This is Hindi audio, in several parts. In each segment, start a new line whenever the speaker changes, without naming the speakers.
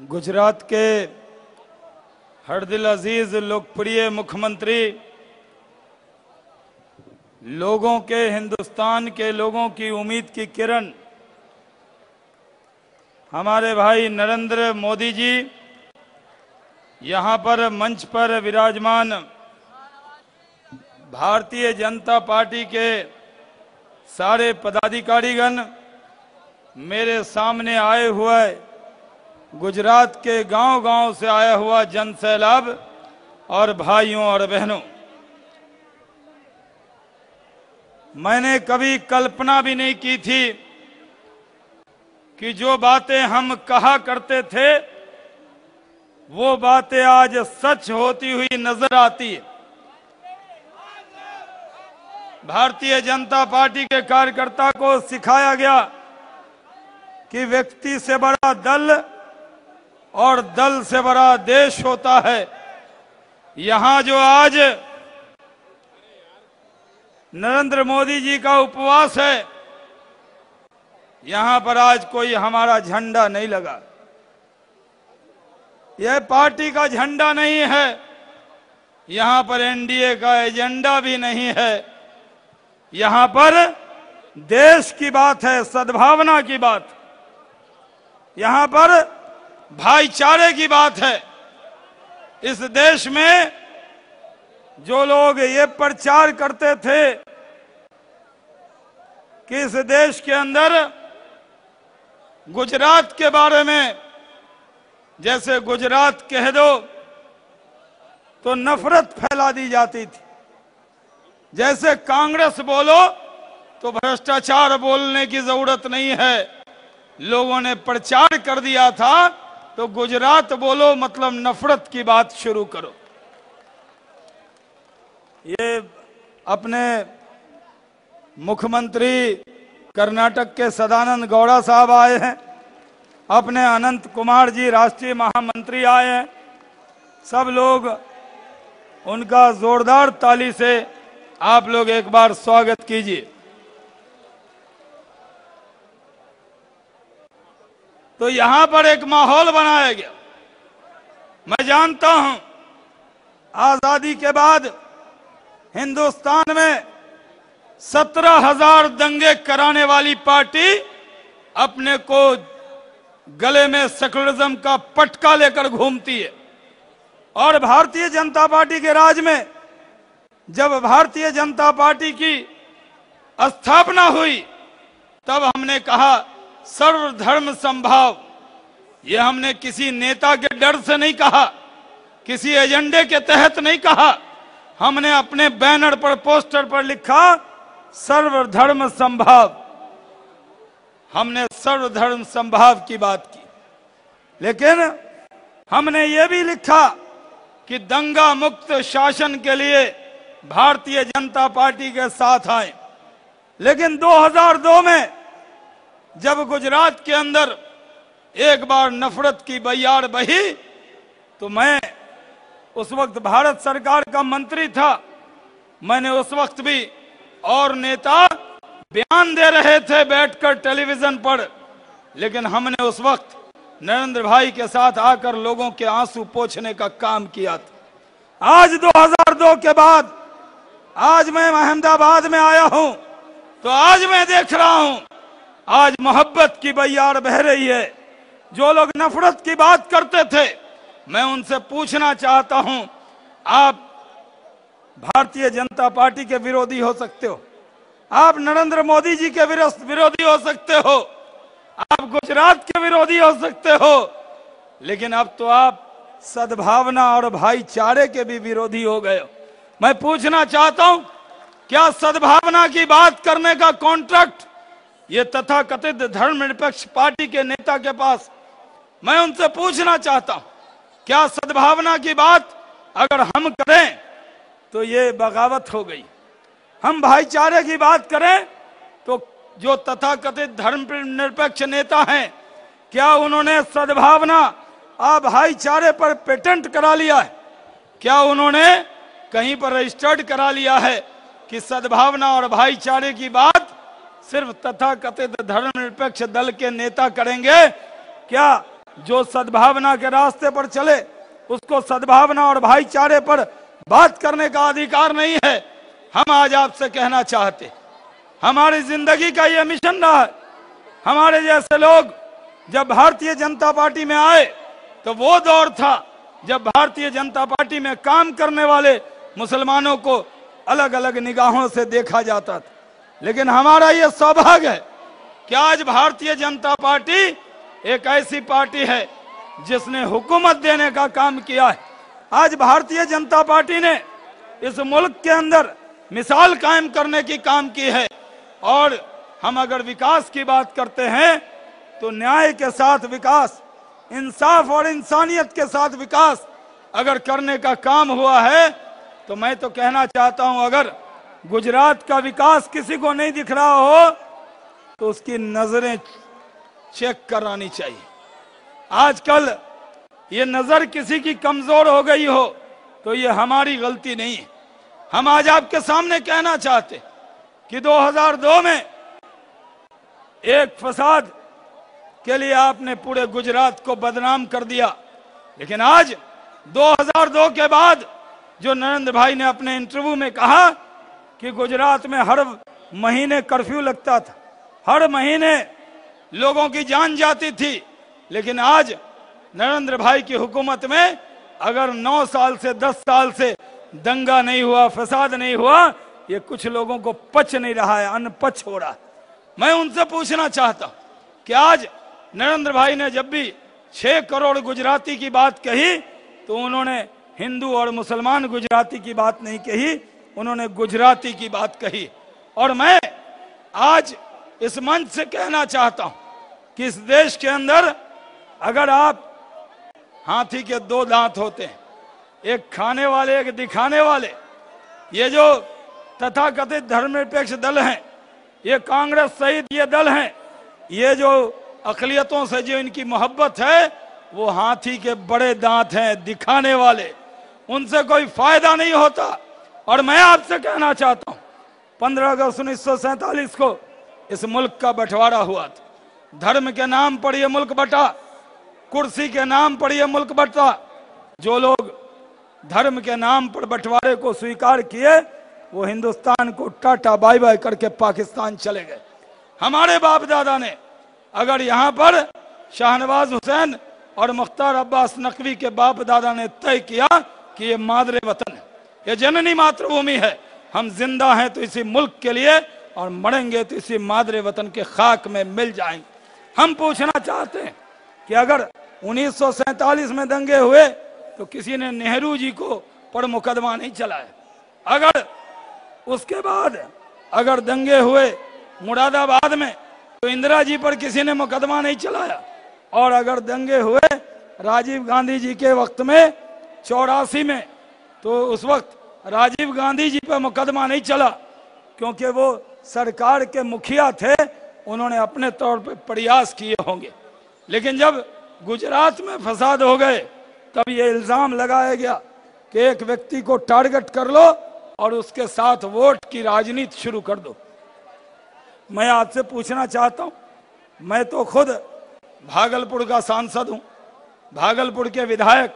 गुजरात के हरदिल अजीज लोकप्रिय मुख्यमंत्री, लोगों के, हिंदुस्तान के लोगों की उम्मीद की किरण हमारे भाई नरेंद्र मोदी जी यहाँ पर मंच पर विराजमान भारतीय जनता पार्टी के सारे पदाधिकारीगण, मेरे सामने आए हुए गुजरात के गांव-गांव से आया हुआ जन सैलाब और भाइयों और बहनों, मैंने कभी कल्पना भी नहीं की थी कि जो बातें हम कहा करते थे वो बातें आज सच होती हुई नजर आती है। भारतीय जनता पार्टी के कार्यकर्ता को सिखाया गया कि व्यक्ति से बड़ा दल और दल से बड़ा देश होता है। यहां जो आज नरेंद्र मोदी जी का उपवास है, यहां पर आज कोई हमारा झंडा नहीं लगा। यह पार्टी का झंडा नहीं है, यहां पर एनडीए का एजेंडा भी नहीं है। यहां पर देश की बात है, सद्भावना की बात, यहां पर भाईचारे की बात है। इस देश में जो लोग ये प्रचार करते थे कि इस देश के अंदर गुजरात के बारे में, जैसे गुजरात कह दो तो नफरत फैला दी जाती थी, जैसे कांग्रेस बोलो तो भ्रष्टाचार बोलने की जरूरत नहीं है। लोगों ने प्रचार कर दिया था तो गुजरात बोलो मतलब नफरत की बात शुरू करो। ये अपने मुख्यमंत्री कर्नाटक के सदानंद गौड़ा साहब आए हैं, अपने अनंत कुमार जी राष्ट्रीय महामंत्री आए हैं। सब लोग उनका जोरदार ताली से आप लोग एक बार स्वागत कीजिए। तो यहां पर एक माहौल बनाया गया। मैं जानता हूं आजादी के बाद हिंदुस्तान में 17,000 दंगे कराने वाली पार्टी अपने को गले में सेकुलरिज्म का पटका लेकर घूमती है। और भारतीय जनता पार्टी के राज में जब भारतीय जनता पार्टी की स्थापना हुई तब हमने कहा सर्वधर्म समभाव। ये हमने किसी नेता के डर से नहीं कहा, किसी एजेंडे के तहत नहीं कहा। हमने अपने बैनर पर, पोस्टर पर लिखा सर्वधर्म समभाव। हमने सर्वधर्म समभाव की बात की, लेकिन हमने ये भी लिखा कि दंगा मुक्त शासन के लिए भारतीय जनता पार्टी के साथ आए। लेकिन 2002 में जब गुजरात के अंदर एक बार नफरत की बयार बही तो मैं उस वक्त भारत सरकार का मंत्री था। मैंने उस वक्त भी और नेता बयान दे रहे थे बैठकर टेलीविजन पर, लेकिन हमने उस वक्त नरेंद्र भाई के साथ आकर लोगों के आंसू पोंछने का काम किया था। आज 2002 के बाद आज मैं अहमदाबाद में आया हूं तो आज मैं देख रहा हूं आज मोहब्बत की बयार बह रही है। जो लोग नफरत की बात करते थे, मैं उनसे पूछना चाहता हूं, आप भारतीय जनता पार्टी के विरोधी हो सकते हो, आप नरेंद्र मोदी जी के विरोधी हो सकते हो, आप गुजरात के विरोधी हो सकते हो, लेकिन अब तो आप सद्भावना और भाईचारे के भी विरोधी हो गए हो। मैं पूछना चाहता हूं, क्या सद्भावना की बात करने का कॉन्ट्रैक्ट ये तथाकथित धर्मनिरपेक्ष पार्टी के नेता के पास? मैं उनसे पूछना चाहता हूं, क्या सद्भावना की बात अगर हम करें तो ये बगावत हो गई? हम भाईचारे की बात करें तो जो तथाकथित धर्मनिरपेक्ष नेता हैं, क्या उन्होंने सद्भावना और भाईचारे पर पेटेंट करा लिया है? क्या उन्होंने कहीं पर रजिस्टर्ड करा लिया है कि सद्भावना और भाईचारे की बात सिर्फ तथाकथित धर्मनिरपेक्ष दल के नेता करेंगे? क्या जो सद्भावना के रास्ते पर चले उसको सद्भावना और भाईचारे पर बात करने का अधिकार नहीं है। हम आज आपसे कहना चाहते, हमारी जिंदगी का ये मिशन रहा है। हमारे जैसे लोग जब भारतीय जनता पार्टी में आए तो वो दौर था जब भारतीय जनता पार्टी में काम करने वाले मुसलमानों को अलग अलग निगाहों से देखा जाता था। लेकिन हमारा ये सौभाग्य है कि आज भारतीय जनता पार्टी एक ऐसी पार्टी है जिसने हुकूमत देने का काम किया है। आज भारतीय जनता पार्टी ने इस मुल्क के अंदर मिसाल कायम करने की काम की है। और हम अगर विकास की बात करते हैं तो न्याय के साथ विकास, इंसाफ और इंसानियत के साथ विकास अगर करने का काम हुआ है तो मैं तो कहना चाहता हूं, अगर गुजरात का विकास किसी को नहीं दिख रहा हो तो उसकी नजरें चेक करानी चाहिए। आजकल ये नजर किसी की कमजोर हो गई हो तो ये हमारी गलती नहीं है। हम आज आपके सामने कहना चाहते कि 2002 में एक फसाद के लिए आपने पूरे गुजरात को बदनाम कर दिया, लेकिन आज 2002 के बाद जो नरेंद्र भाई ने अपने इंटरव्यू में कहा कि गुजरात में हर महीने कर्फ्यू लगता था, हर महीने लोगों की जान जाती थी, लेकिन आज नरेंद्र भाई की हुकूमत में अगर 9 साल से 10 साल से दंगा नहीं हुआ, फसाद नहीं हुआ, ये कुछ लोगों को पच नहीं रहा है, अनपच हो रहा है। मैं उनसे पूछना चाहता हूं कि आज नरेंद्र भाई ने जब भी 6 करोड़ गुजराती की बात कही तो उन्होंने हिंदू और मुसलमान गुजराती की बात नहीं कही, उन्होंने गुजराती की बात कही। और मैं आज इस मंच से कहना चाहता हूं कि इस देश के अंदर अगर आप, हाथी के 2 दांत होते हैं, एक खाने वाले एक दिखाने वाले। ये जो तथाकथित धर्मनिरपेक्ष दल हैं, ये कांग्रेस सहित ये दल हैं, ये जो अकलियतों से जो इनकी मोहब्बत है वो हाथी के बड़े दांत हैं, दिखाने वाले, उनसे कोई फायदा नहीं होता। और मैं आपसे कहना चाहता हूं 15 अगस्त 1947 को इस मुल्क का बंटवारा हुआ था। धर्म के नाम पर यह मुल्क बटा, कुर्सी के नाम पर यह मुल्क बटा। जो लोग धर्म के नाम पर बंटवारे को स्वीकार किए वो हिंदुस्तान को टाटा बाय बाय करके पाकिस्तान चले गए। हमारे बाप दादा ने अगर यहाँ पर शाहनवाज हुसैन और मुख्तार अब्बास नकवी के बाप दादा ने तय किया कि ये मादरे वतन है, ये जननी मातृभूमि है, हम जिंदा हैं तो इसी मुल्क के लिए और मरेंगे तो इसी मादरे वतन के खाक में मिल जाएंगे। हम पूछना चाहते हैं कि अगर 1947 में दंगे हुए तो किसी ने नेहरू जी को पर मुकदमा नहीं चलाया, अगर उसके बाद अगर दंगे हुए मुरादाबाद में तो इंदिरा जी पर किसी ने मुकदमा नहीं चलाया, और अगर दंगे हुए राजीव गांधी जी के वक्त में 84 में तो उस वक्त राजीव गांधी जी पर मुकदमा नहीं चला क्योंकि वो सरकार के मुखिया थे, उन्होंने अपने तौर पर प्रयास किए होंगे। लेकिन जब गुजरात में फसाद हो गए तब ये इल्जाम लगाया गया कि एक व्यक्ति को टारगेट कर लो और उसके साथ वोट की राजनीति शुरू कर दो। मैं आपसे पूछना चाहता हूं, मैं तो खुद भागलपुर का सांसद हूं, भागलपुर के विधायक,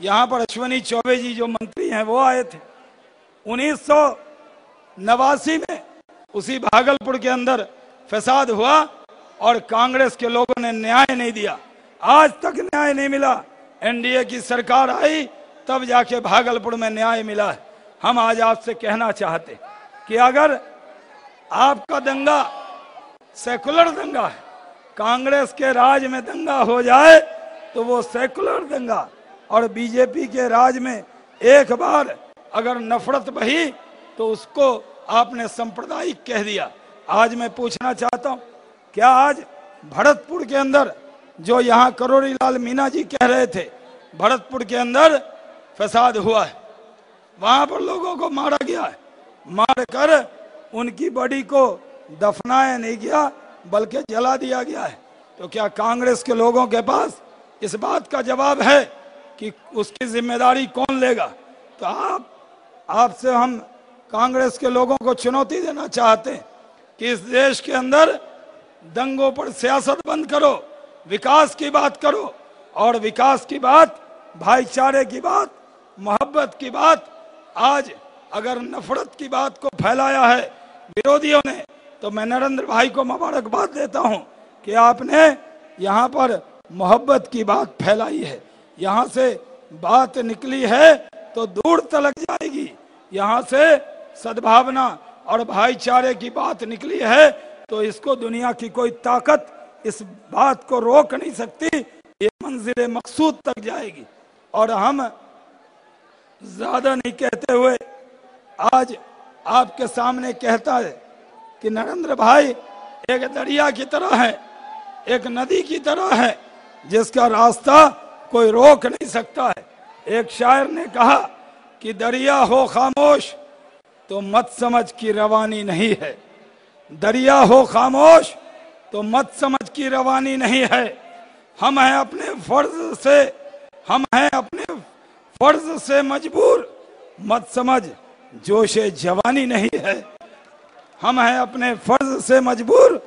यहां पर अश्विनी चौबे जी जो मंत्री हैं वो आए थे 1989 में। उसी भागलपुर के अंदर फसाद हुआ और कांग्रेस के लोगों ने न्याय नहीं दिया, आज तक न्याय नहीं मिला। एनडीए की सरकार आई तब जाके भागलपुर में न्याय मिला है। हम आज आपसे कहना चाहते कि अगर आपका दंगा सेकुलर दंगा है, कांग्रेस के राज में दंगा हो जाए तो वो सेकुलर दंगा, और बीजेपी के राज में एक बार अगर नफरत बही तो उसको आपने सांप्रदायिक कह दिया। आज मैं पूछना चाहता हूं, क्या आज भरतपुर के अंदर जो यहाँ करोड़ी लाल मीणा जी कह रहे थे, भरतपुर के अंदर फसाद हुआ है, वहां पर लोगों को मारा गया है, मार कर उनकी बॉडी को दफनाया नहीं गया बल्कि जला दिया गया है। तो क्या कांग्रेस के लोगों के पास इस बात का जवाब है कि उसकी जिम्मेदारी कौन लेगा? तो आपसे हम कांग्रेस के लोगों को चुनौती देना चाहते हैं कि इस देश के अंदर दंगों पर सियासत बंद करो, विकास की बात करो, और विकास की बात, भाईचारे की बात, मोहब्बत की बात। आज अगर नफरत की बात को फैलाया है विरोधियों ने, तो मैं नरेंद्र भाई को मुबारकबाद देता हूं कि आपने यहां पर मोहब्बत की बात फैलाई है। यहां से बात निकली है तो दूर तलक जाएगी। यहां से सद्भावना और भाईचारे की बात निकली है तो इसको दुनिया की कोई ताकत इस बात को रोक नहीं सकती। ये मंजिल मकसूद तक जाएगी। और हम ज्यादा नहीं कहते हुए आज आपके सामने कहता है कि नरेंद्र भाई एक दरिया की तरह है, एक नदी की तरह है जिसका रास्ता कोई रोक नहीं सकता है। एक शायर ने कहा कि दरिया हो खामोश तो मत समझ की रवानी नहीं है। दरिया हो खामोश तो मत समझ की रवानी नहीं है। हम हैं अपने फर्ज से मजबूर, मत समझ जोशे जवानी नहीं है। हम हैं अपने फर्ज से मजबूर,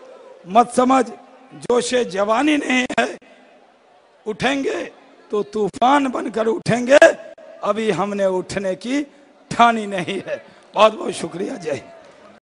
मत समझ जोशे जवानी नहीं है। उठेंगे तो तूफान बनकर उठेंगे, अभी हमने उठने की ठानी नहीं है। बहुत बहुत शुक्रिया। जय हिंद।